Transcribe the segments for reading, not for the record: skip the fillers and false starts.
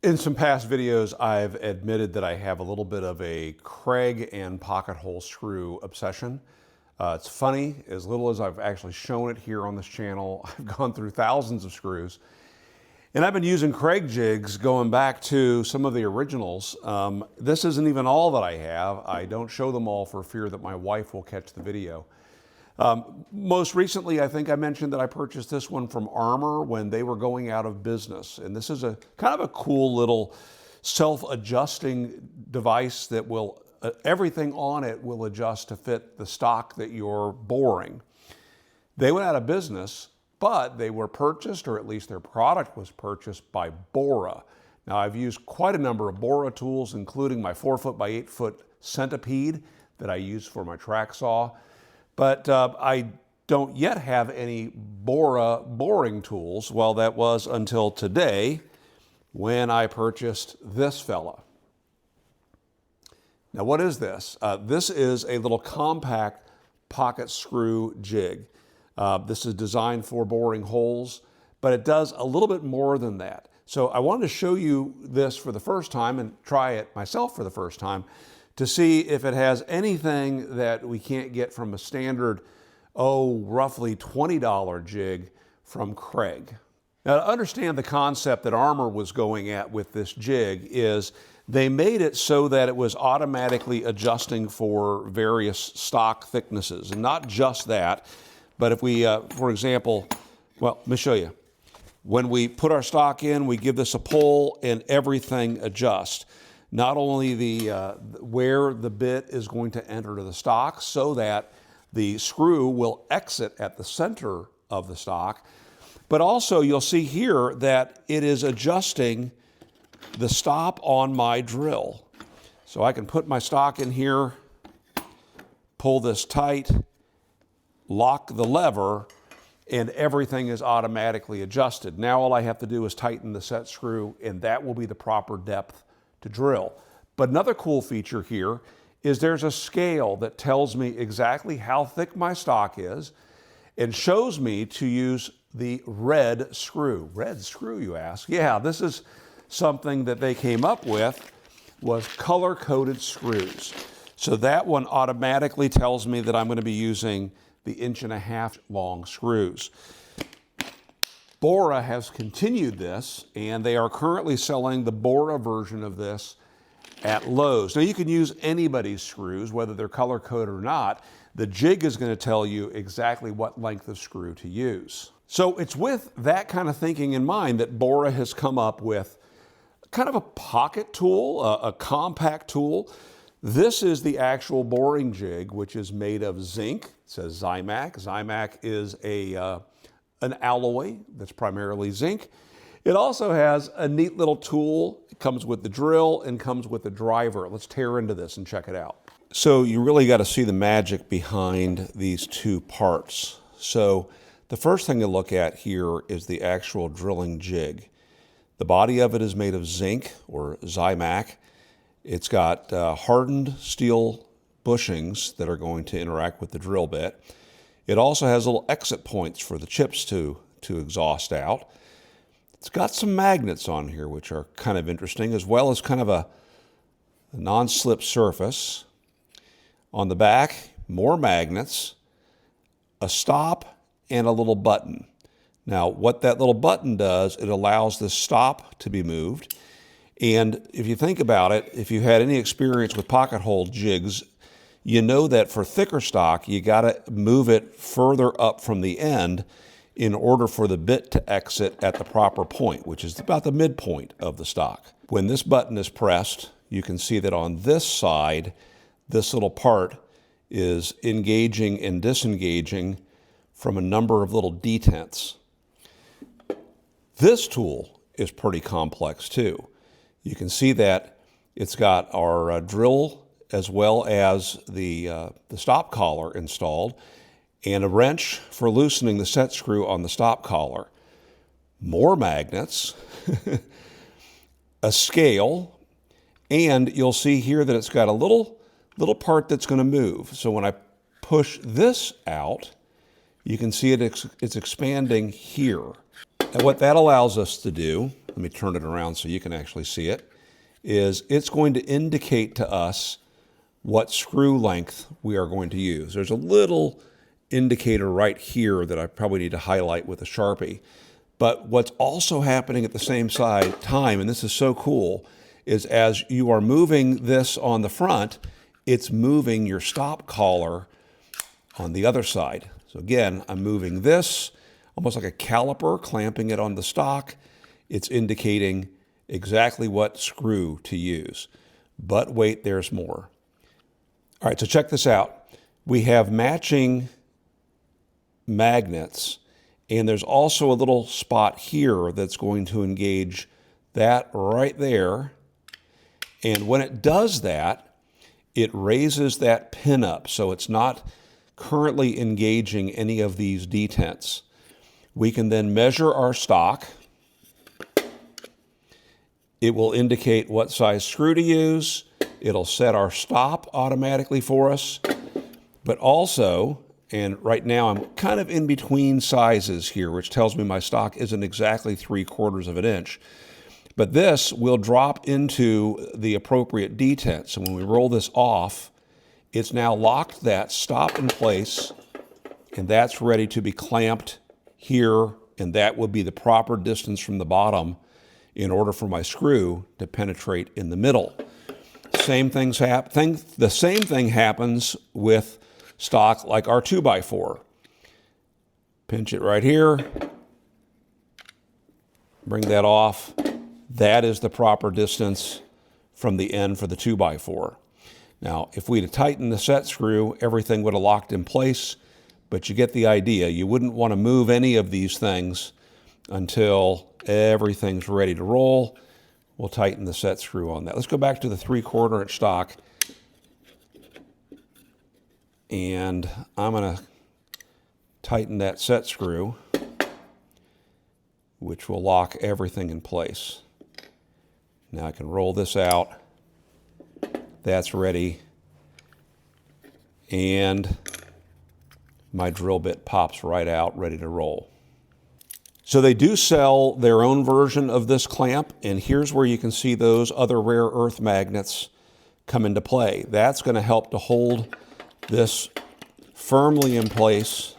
In some past videos, I've admitted that I have a little bit of a Kreg and pocket hole screw obsession. It's funny, as little as I've actually shown it here on this channel, I've gone through thousands of screws. And I've been using Kreg jigs going back to some of the originals. This isn't even all that I have. I don't show them all for fear that my wife will catch the video. Most recently, I think I mentioned that I purchased this one from Armor when they were going out of business. And this is a kind of a cool little self-adjusting device that will, everything on it will adjust to fit the stock that you're boring. They went out of business, but they were purchased, or at least their product was purchased by BORA. Now, I've used quite a number of BORA tools, including my 4-foot by 8-foot centipede that I use for my track saw. But I don't yet have any BORA boring tools. Well, that was until today when I purchased this fella. Now, what is this? This is a little compact pocket screw jig. This is designed for boring holes, but it does a little bit more than that. So I wanted to show you this for the first time and try it myself for the first time to see if it has anything that we can't get from a standard, roughly $20 jig from Kreg. Now, to understand the concept that Armor was going at with this jig is they made it so that it was automatically adjusting for various stock thicknesses. And not just that, but if we, for example, well, let me show you. When we put our stock in, we give this a pull and everything adjusts. Not only where the bit is going to enter to the stock so that the screw will exit at the center of the stock, but also you'll see here that it is adjusting the stop on my drill. So I can put my stock in here, pull this tight, lock the lever, and everything is automatically adjusted. Now all I have to do is tighten the set screw, and that will be the proper depth to drill. But another cool feature here is there's a scale that tells me exactly how thick my stock is and shows me to use the red screw. Red screw, you ask? Yeah, this is something that they came up with, was color-coded screws. So that one automatically tells me that I'm going to be using the 1.5-inch long screws. BORA has continued this, and they are currently selling the BORA version of this at Lowe's. Now, you can use anybody's screws, whether they're color-coded or not. The jig is going to tell you exactly what length of screw to use. So it's with that kind of thinking in mind that BORA has come up with kind of a pocket tool, a compact tool. This is the actual boring jig, which is made of zinc. It says Zymac. Zymac is an alloy that's primarily zinc. It also has a neat little tool. It comes with the drill and comes with the driver. Let's tear into this and check it out. So you really got to see the magic behind these two parts. So the first thing to look at here is the actual drilling jig. The body of it is made of zinc or Zymac. It's got hardened steel bushings that are going to interact with the drill bit. It also has little exit points for the chips to exhaust out. It's got some magnets on here, which are kind of interesting, as well as kind of a non-slip surface. On the back, more magnets, a stop, and a little button. Now, what that little button does, it allows the stop to be moved. And if you think about it, if you've had any experience with pocket hole jigs, you know that for thicker stock, you got to move it further up from the end in order for the bit to exit at the proper point, which is about the midpoint of the stock. When this button is pressed, you can see that on this side, this little part is engaging and disengaging from a number of little detents. This tool is pretty complex too. You can see that it's got our drill as well as the stop collar installed, and a wrench for loosening the set screw on the stop collar. More magnets, a scale, and you'll see here that it's got a little part that's going to move. So when I push this out, you can see it's expanding here. And what that allows us to do let me turn it around so you can actually see it, is it's going to indicate to us what screw length we are going to use. There's a little indicator right here that I probably need to highlight with a Sharpie. But what's also happening at the same time, and this is so cool, is as you are moving this on the front, it's moving your stop collar on the other side. So again, I'm moving this almost like a caliper, clamping it on the stock. It's indicating exactly what screw to use. But wait, there's more. All right, so check this out. We have matching magnets, and there's also a little spot here that's going to engage that right there. And when it does that, it raises that pin up, so it's not currently engaging any of these detents. We can then measure our stock. It will indicate what size screw to use. It'll set our stop automatically for us. But also, and right now I'm kind of in between sizes here, which tells me my stock isn't exactly 3/4 of an inch. But this will drop into the appropriate detent. So when we roll this off, it's now locked that stop in place, and that's ready to be clamped here, and that will be the proper distance from the bottom in order for my screw to penetrate in the middle. The same thing happens with stock like our 2x4. Pinch it right here, bring that off. That is the proper distance from the end for the 2x4. Now, if we'd have tightened the set screw, everything would have locked in place, but you get the idea. You wouldn't want to move any of these things until everything's ready to roll. We'll tighten the set screw on that. Let's go back to the 3/4 inch stock. And I'm going to tighten that set screw, which will lock everything in place. Now I can roll this out. That's ready. And my drill bit pops right out, ready to roll. So they do sell their own version of this clamp, and here's where you can see those other rare earth magnets come into play. That's going to help to hold this firmly in place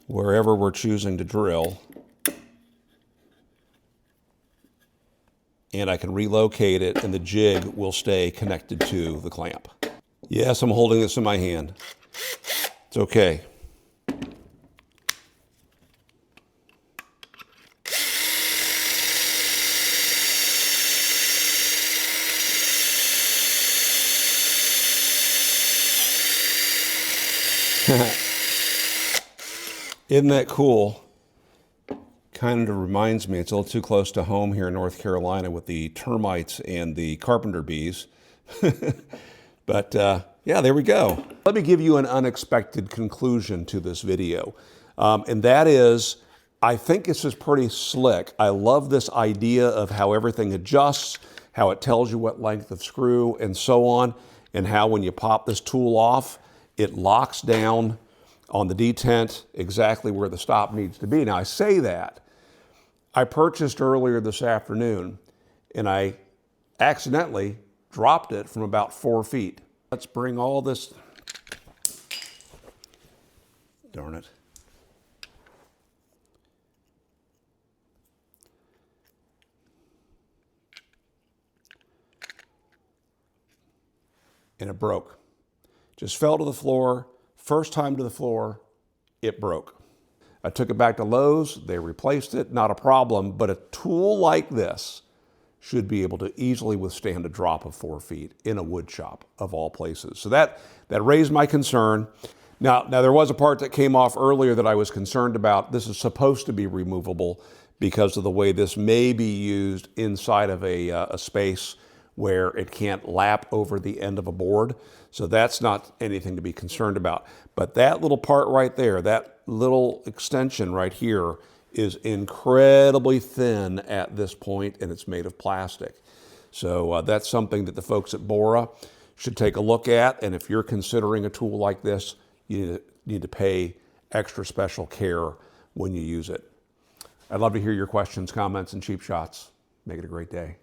wherever we're choosing to drill. And I can relocate it, and the jig will stay connected to the clamp. Yes, I'm holding this in my hand. It's okay. Isn't that cool? Kind of reminds me, it's a little too close to home here in North Carolina with the termites and the carpenter bees. But yeah, there we go. Let me give you an unexpected conclusion to this video. And that is, I think this is pretty slick. I love this idea of how everything adjusts, how it tells you what length of screw and so on, and how when you pop this tool off, it locks down on the detent exactly where the stop needs to be. Now I say that, I purchased earlier this afternoon and I accidentally dropped it from about 4 feet. Let's bring all this, darn it. And it broke. Just fell to the floor. First time to the floor, it broke. I took it back to Lowe's, they replaced it, not a problem, but a tool like this should be able to easily withstand a drop of 4 feet in a wood shop of all places. So that raised my concern. Now there was a part that came off earlier that I was concerned about. This is supposed to be removable because of the way this may be used inside of a space where it can't lap over the end of a board. So that's not anything to be concerned about. But that little part right there, that little extension right here is incredibly thin at this point, and it's made of plastic. So that's something that the folks at BORA should take a look at. And if you're considering a tool like this, you need to pay extra special care when you use it. I'd love to hear your questions, comments, and cheap shots. Make it a great day.